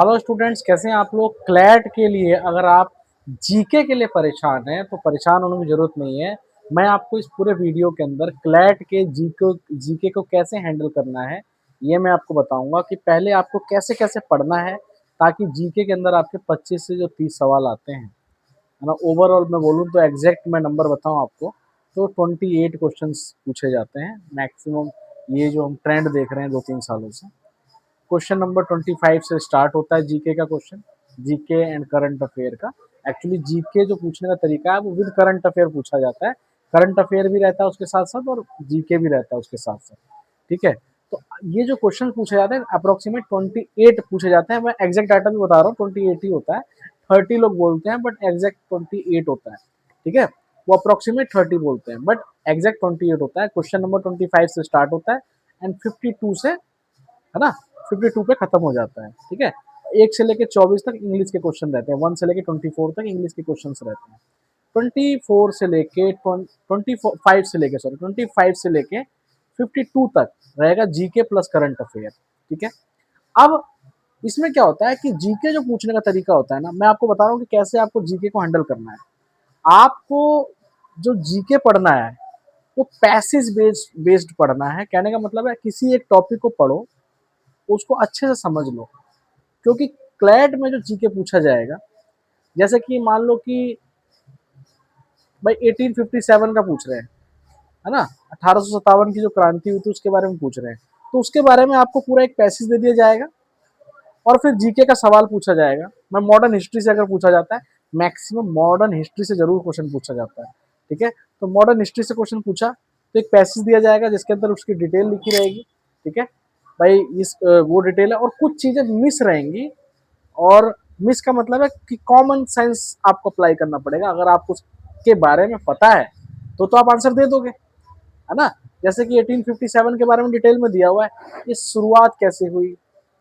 Hello students, कैसे हैं आप लोग। क्लैट के लिए अगर आप जीके के लिए परेशान हैं तो परेशान होने की ज़रूरत नहीं है। मैं आपको इस पूरे वीडियो के अंदर क्लैट के जीके को कैसे हैंडल करना है ये मैं आपको बताऊंगा कि पहले आपको कैसे कैसे पढ़ना है ताकि जीके के अंदर आपके 25 से जो 30 सवाल आते हैं, है ना। ओवरऑल मैं बोलूँ तो एग्जैक्ट मैं नंबर बताऊँ आपको तो 28 क्वेश्चंस पूछे जाते हैं मैक्सिमम। ये जो हम ट्रेंड देख रहे हैं 2-3 सालों से, क्वेश्चन नंबर 25 से स्टार्ट होता है जीके का question, GK and current affair का। एक्चुअली जीके जो पूछने का तरीका है वो विद करंट अफेयर पूछा जाता है, करंट अफेयर भी रहता है उसके साथ साथ और जीके भी रहता है उसके साथ साथ। ठीक है, तो ये जो क्वेश्चन पूछे जाते हैं अप्रोक्सीमेट 28 पूछे जाते हैं। मैं एग्जैक्ट डाटा भी बता रहा हूँ, 28 ही होता है। 30 लोग बोलते हैं बट एग्जैक्ट 28 होता है। ठीक है, वो अप्रोक्सीमेट 30 बोलते हैं बट एग्जैक्ट 28 होता है। क्वेश्चन नंबर 25 से स्टार्ट होता है एंड 52 से, है ना, 52 पे खत्म हो जाता है। ठीक है, 1 से लेके 24 तक इंग्लिश के क्वेश्चन रहते हैं, 1 से लेके 24 तक इंग्लिश के क्वेश्चन रहते हैं। 24 से लेके 25 से लेके, सॉरी 25 से लेके 52 तक रहेगा जीके प्लस करंट अफेयर। ठीक है, अब इसमें क्या होता है कि जीके जो पूछने का तरीका होता है ना, मैं आपको बता रहा हूँ कि कैसे आपको जीके को हैंडल करना है। आपको जो जीके पढ़ना है वो पैसेज बेस्ड पढ़ना है। कहने का मतलब है किसी एक टॉपिक को पढ़ो, उसको अच्छे से समझ लो, क्योंकि क्लैट में जो जीके पूछा जाएगा, जैसे कि मान लो कि भाई 1857 का पूछ रहे हैं, है ना, 1857 की जो क्रांति हुई थी उसके बारे में पूछ रहे हैं, तो उसके बारे में आपको पूरा एक पैसेज दे दिया जाएगा और फिर जीके का सवाल पूछा जाएगा। मैं मॉडर्न हिस्ट्री से अगर पूछा जाता है, मैक्सिमम मॉडर्न हिस्ट्री से जरूर क्वेश्चन पूछा जाता है। ठीक है, तो मॉडर्न हिस्ट्री से क्वेश्चन पूछा तो एक पैसेज दिया जाएगा जिसके अंदर उसकी डिटेल लिखी रहेगी। ठीक है भाई, इस वो डिटेल है और कुछ चीजें मिस रहेंगी। और मिस का मतलब है कि कॉमन सेंस आपको अप्लाई करना पड़ेगा। अगर आपको उसके बारे में पता है तो आप आंसर दे दोगे, है ना। जैसे कि 1857 के बारे में डिटेल में दिया हुआ है, ये शुरुआत कैसे हुई,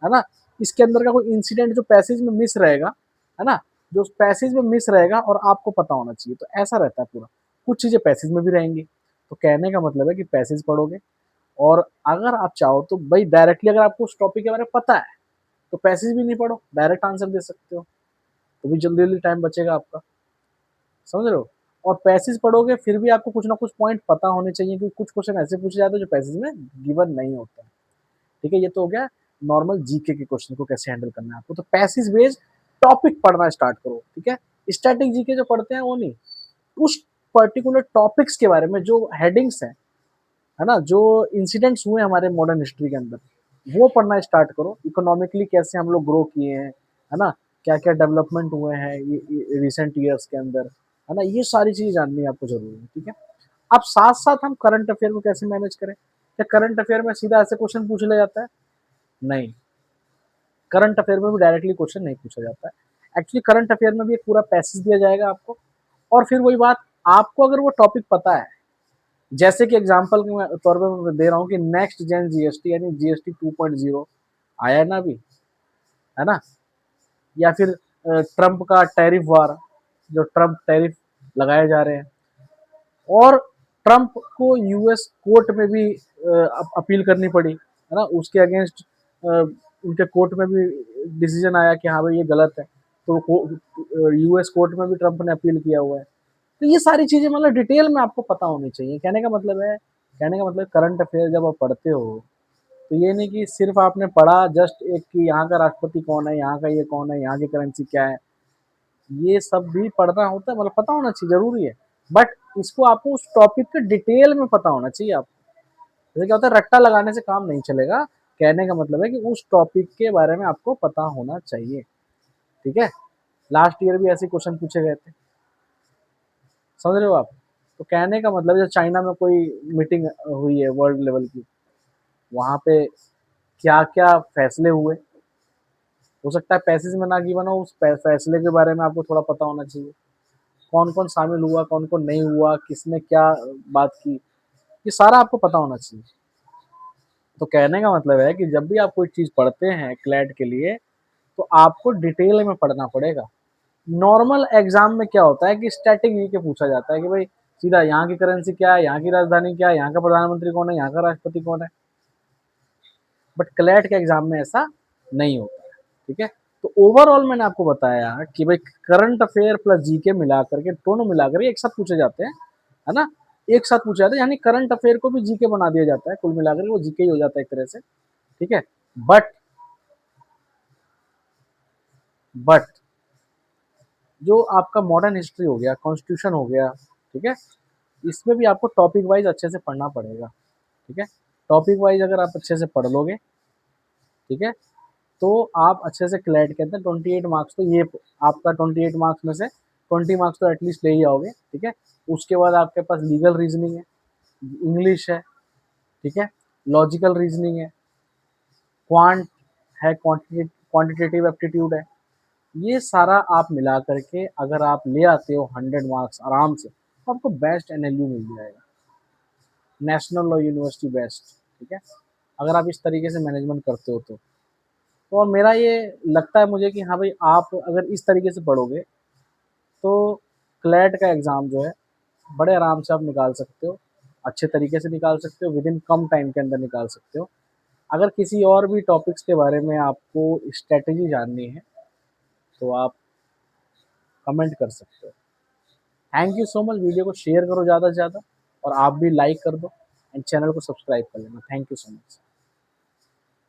है ना। इसके अंदर का कोई इंसिडेंट जो पैसेज में मिस रहेगा, है ना, जो पैसेज में मिस रहेगा और आपको पता होना चाहिए, तो ऐसा रहता है पूरा। कुछ चीजें पैसेज में भी रहेंगी, तो कहने का मतलब है कि पैसेज पढ़ोगे। और अगर आप चाहो तो भाई डायरेक्टली अगर आपको उस टॉपिक के बारे में पता है तो पैसेज भी नहीं पढ़ो, डायरेक्ट आंसर दे सकते हो, तो भी जल्दी जल्दी टाइम बचेगा आपका। समझ रहे हो। और पैसेज पढ़ोगे फिर भी आपको कुछ ना कुछ पॉइंट पता होने चाहिए, क्योंकि कुछ क्वेश्चन ऐसे पूछे जाते हैं जो पैसेज में गिवन नहीं होता है। ठीक है, ये तो हो गया नॉर्मल जीके के क्वेश्चन को कैसे हैंडल करना है आपको। तो पैसेज बेस्ड टॉपिक पढ़ना स्टार्ट करो। ठीक है, स्टैटिक जीके जो पढ़ते हैं वो नहीं, उस पर्टिकुलर टॉपिक्स के बारे में जो हेडिंग्स हैं, है ना, जो इंसिडेंट्स हुए हमारे मॉडर्न हिस्ट्री के अंदर, वो पढ़ना स्टार्ट करो। इकोनॉमिकली कैसे हम लोग ग्रो किए हैं, है ना, क्या क्या डेवलपमेंट हुए हैं ये रिसेंट ईयर्स के अंदर, है ना, ये सारी चीज़ जाननी आपको जरूरी है। ठीक है, अब साथ साथ हम करंट अफेयर को कैसे मैनेज करें। क्या करंट अफेयर में सीधा ऐसे क्वेश्चन पूछ लिया जाता है? नहीं, करंट अफेयर में भी डायरेक्टली क्वेश्चन नहीं पूछा जाता है। एक्चुअली करंट अफेयर में भी एक पूरा पैसेज दिया जाएगा आपको, और फिर वही बात, आपको अगर वो टॉपिक पता है, जैसे कि एग्जांपल के तौर पे मैं दे रहा हूँ कि नेक्स्ट जेन जीएसटी यानी जीएसटी 2.0 आया है ना अभी, है ना, या फिर ट्रंप का टैरिफ वार, जो ट्रंप टैरिफ लगाए जा रहे हैं, और ट्रंप को यूएस कोर्ट में भी अपील करनी पड़ी, है ना, उसके अगेंस्ट उनके कोर्ट में भी डिसीजन आया कि हाँ भाई ये गलत है, तो यूएस कोर्ट में भी ट्रंप ने अपील किया हुआ है। तो ये सारी चीजें मतलब डिटेल में आपको पता होनी चाहिए। कहने का मतलब करंट अफेयर जब आप पढ़ते हो तो ये नहीं कि सिर्फ आपने पढ़ा जस्ट एक कि यहाँ का राष्ट्रपति कौन है, यहाँ का ये कौन है, यहाँ की करेंसी क्या है, ये सब भी पढ़ना होता है, मतलब पता होना चाहिए, जरूरी है। बट इसको आपको उस टॉपिक के डिटेल में पता होना चाहिए आपको। जैसे क्या होता है, रट्टा लगाने से काम नहीं चलेगा। कहने का मतलब है कि उस टॉपिक के बारे में आपको पता होना चाहिए। ठीक है, लास्ट ईयर भी ऐसे क्वेश्चन पूछे गए थे, समझ रहे हो आप। तो कहने का मतलब जब चाइना में कोई मीटिंग हुई है वर्ल्ड लेवल की, वहां पे क्या क्या फैसले हुए, हो सकता है पैसेज में ना गिवन हो, उस फैसले के बारे में आपको थोड़ा पता होना चाहिए। कौन कौन शामिल हुआ, कौन कौन नहीं हुआ, किसने क्या बात की, ये सारा आपको पता होना चाहिए। तो कहने का मतलब है कि जब भी आप कोई चीज़ पढ़ते हैं क्लैट के लिए, तो आपको डिटेल में पढ़ना पड़ेगा। नॉर्मल एग्जाम में क्या होता है कि स्टैटिक ये के पूछा जाता है कि भाई सीधा यहाँ की करेंसी क्या है, यहाँ की राजधानी क्या है, यहाँ का प्रधानमंत्री कौन है, यहाँ का राष्ट्रपति कौन है। बट क्लैट के एग्जाम में ऐसा नहीं होता है। ठीक है, तो ओवरऑल मैंने आपको बताया कि भाई करंट अफेयर प्लस जीके मिला करके, दोनों मिला करके एक साथ पूछे जाते हैं, है ना? एक साथ पूछे जाते हैं, यानी करंट अफेयर को भी जीके बना दिया जाता है, कुल मिलाकर वो जीके ही हो जाता है एक तरह से, ठीक है? बट बट जो आपका मॉडर्न हिस्ट्री हो गया, कॉन्स्टिट्यूशन हो गया, ठीक है? इसमें भी आपको टॉपिक वाइज अच्छे से पढ़ना पड़ेगा, ठीक है? टॉपिक वाइज अगर आप अच्छे से पढ़ लोगे, ठीक है, तो आप अच्छे से क्लैट के अंदर 28 मार्क्स, तो ये आपका 28 मार्क्स में से 20 मार्क्स तो एटलीस्ट ले ही आओगे, ठीक है? उसके बाद आपके पास लीगल रीजनिंग है, इंग्लिश है, ठीक है, लॉजिकल रीजनिंग है, क्वांट है, क्वांटिटेटिव एप्टीट्यूड है। ये सारा आप मिला करके अगर आप ले आते हो 100 मार्क्स आराम से, तो आपको बेस्ट एनएलयू मिल जाएगा, नेशनल लॉ यूनिवर्सिटी बेस्ट, ठीक है? अगर आप इस तरीके से मैनेजमेंट करते हो तो और मेरा ये लगता है मुझे कि हाँ भाई, आप अगर इस तरीके से पढ़ोगे तो क्लैट का एग्ज़ाम जो है बड़े आराम से आप निकाल सकते हो, अच्छे तरीके से निकाल सकते हो, विद इन कम टाइम के अंदर निकाल सकते हो। अगर किसी और भी टॉपिक्स के बारे में आपको स्ट्रैटेजी जाननी है तो आप कमेंट कर सकते हो। Thank you so much. Video को शेयर करो ज़्यादा से ज़्यादा, और आप भी लाइक कर दो एंड चैनल को सब्सक्राइब कर लेना। Thank you so much.